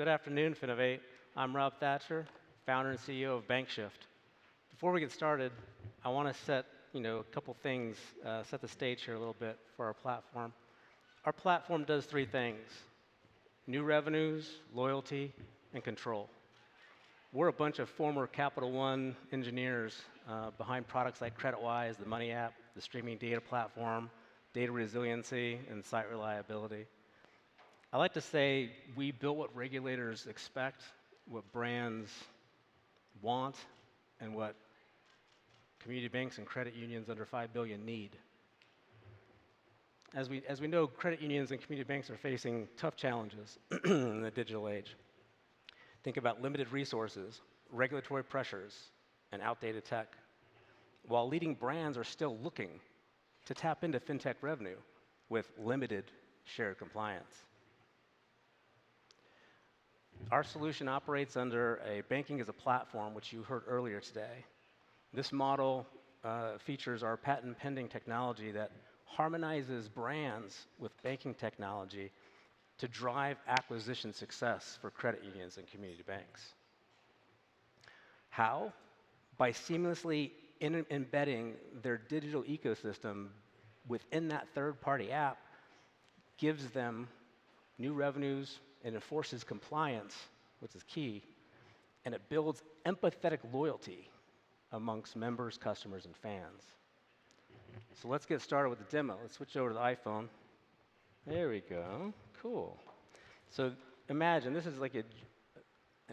Good afternoon, Finovate. I'm Rob Thatcher, founder and CEO of BankShift. Before we get started, I want to set a couple things, set the stage here a little bit for our platform. Our platform does three things: new revenues, loyalty, and control. We're a bunch of former Capital One engineers behind products like CreditWise, the Money app, the streaming data platform, data resiliency, and site reliability. I like to say we built what regulators expect, what brands want, and what community banks and credit unions under 5 billion need. As we know, credit unions and community banks are facing tough challenges in the digital age. Think about limited resources, regulatory pressures, and outdated tech, while leading brands are still looking to tap into fintech revenue with limited shared compliance. Our solution operates under a banking as a platform, which you heard earlier today. This model features our patent-pending technology that harmonizes brands with banking technology to drive acquisition success for credit unions and community banks. How? By seamlessly embedding their digital ecosystem within that third-party app gives them new revenues and enforces compliance, which is key, and it builds empathetic loyalty amongst members, customers, and fans. So let's get started with the demo. Let's switch over to the iPhone. There we go. Cool. So imagine this is like an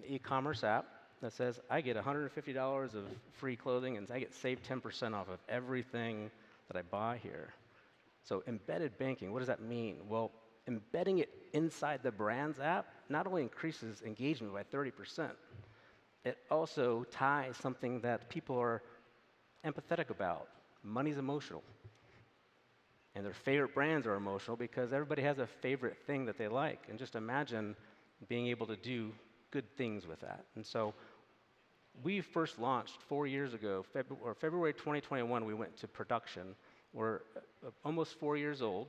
e-commerce app that says, I get $150 of free clothing and I get saved 10% off of everything that I buy here. So embedded banking, what does that mean? Well, embedding it inside the brand's app not only increases engagement by 30%, it also ties something that people are empathetic about. Money's emotional. And their favorite brands are emotional because everybody has a favorite thing that they like. And just imagine being able to do good things with that. And so we first launched 4 years ago, February 2021, we went to production. We're almost 4 years old.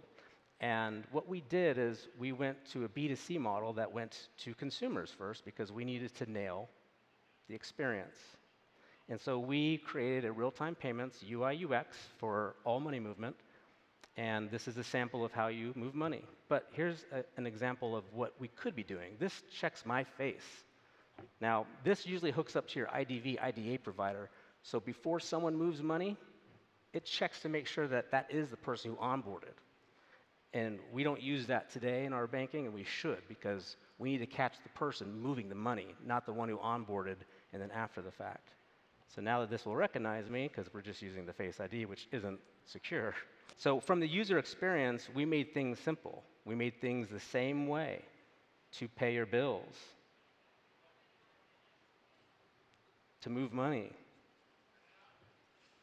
And what we did is we went to a B2C model that went to consumers first because we needed to nail the experience. And so we created a real-time payments UI UX for all money movement. And this is a sample of how you move money. But here's an example of what we could be doing. This checks my face. Now, this usually hooks up to your IDV, IDA provider. So before someone moves money, it checks to make sure that that is the person who onboarded. And we don't use that today in our banking, and we should, because we need to catch the person moving the money, not the one who onboarded and then after the fact. So now that this will recognize me, because we're just using the Face ID, which isn't secure. So from the user experience, we made things simple. We made things the same way to pay your bills, to move money.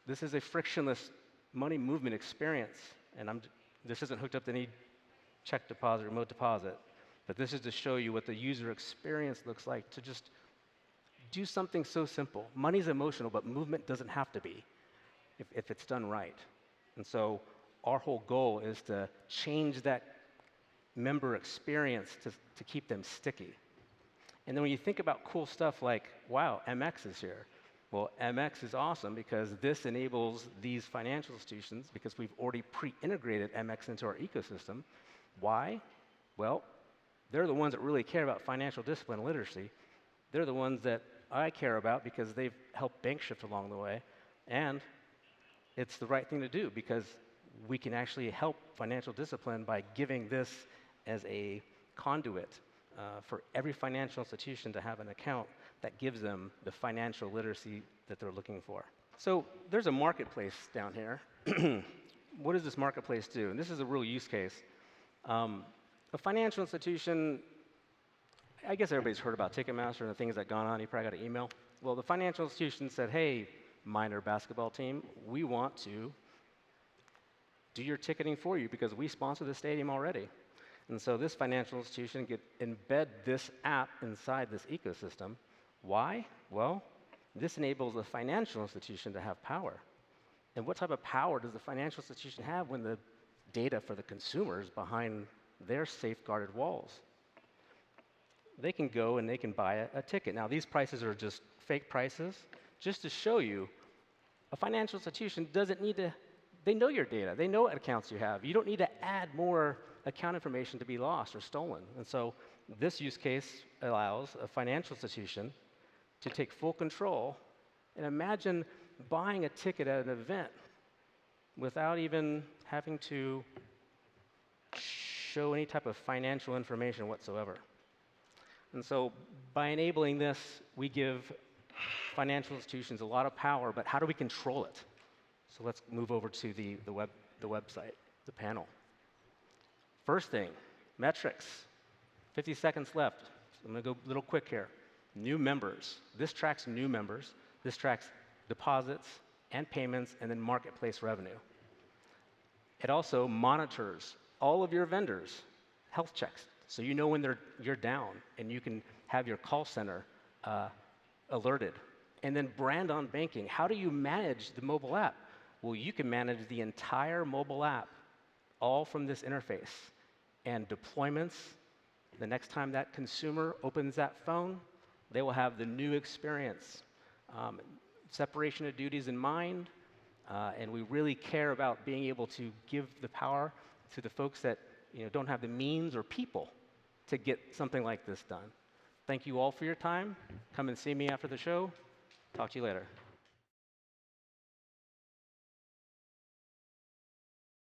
This is a frictionless money movement experience, and this isn't hooked up to any check deposit, remote deposit, but this is to show you what the user experience looks like to just do something so simple. Money's emotional, but movement doesn't have to be if it's done right. And so our whole goal is to change that member experience to keep them sticky. And then when you think about cool stuff like, wow, MX is here. Well, MX is awesome because this enables these financial institutions, because we've already pre-integrated MX into our ecosystem. Why? Well, they're the ones that really care about financial discipline and literacy. They're the ones that I care about because they've helped BankShift along the way. And it's the right thing to do because we can actually help financial discipline by giving this as a conduit for every financial institution to have an account that gives them the financial literacy that they're looking for. So there's a marketplace down here. What does this marketplace do? And this is a real use case. A financial institution, I guess everybody's heard about Ticketmaster and the things that gone on. You probably got an email. Well, the financial institution said, hey, minor basketball team, we want to do your ticketing for you because we sponsor the stadium already. And so this financial institution could embed this app inside this ecosystem. Why? Well, this enables a financial institution to have power. And what type of power does the financial institution have when the data for the consumers behind their safeguarded walls? they can go and they can buy a ticket. Now, these prices are just fake prices, just to show you a financial institution doesn't need to, they know your data. They know what accounts you have. You don't need to add more account information to be lost or stolen. And so this use case allows a financial institution to take full control. And imagine buying a ticket at an event without even having to show any type of financial information whatsoever. And so by enabling this, we give financial institutions a lot of power, but how do we control it? So let's move over to the website, the panel. First thing, metrics. 50 seconds left. So I'm going to go a little quick here. New members. This tracks new members. This tracks deposits and payments, and then marketplace revenue. It also monitors all of your vendors' health checks, so you know when you're down, and you can have your call center alerted. And then brand on banking. How do you manage the mobile app? Well, you can manage the entire mobile app all from this interface. And deployments, the next time that consumer opens that phone, they will have the new experience. Separation of duties in mind, and we really care about being able to give the power to the folks that don't have the means or people to get something like this done. Thank you all for your time. Come and see me after the show. Talk to you later.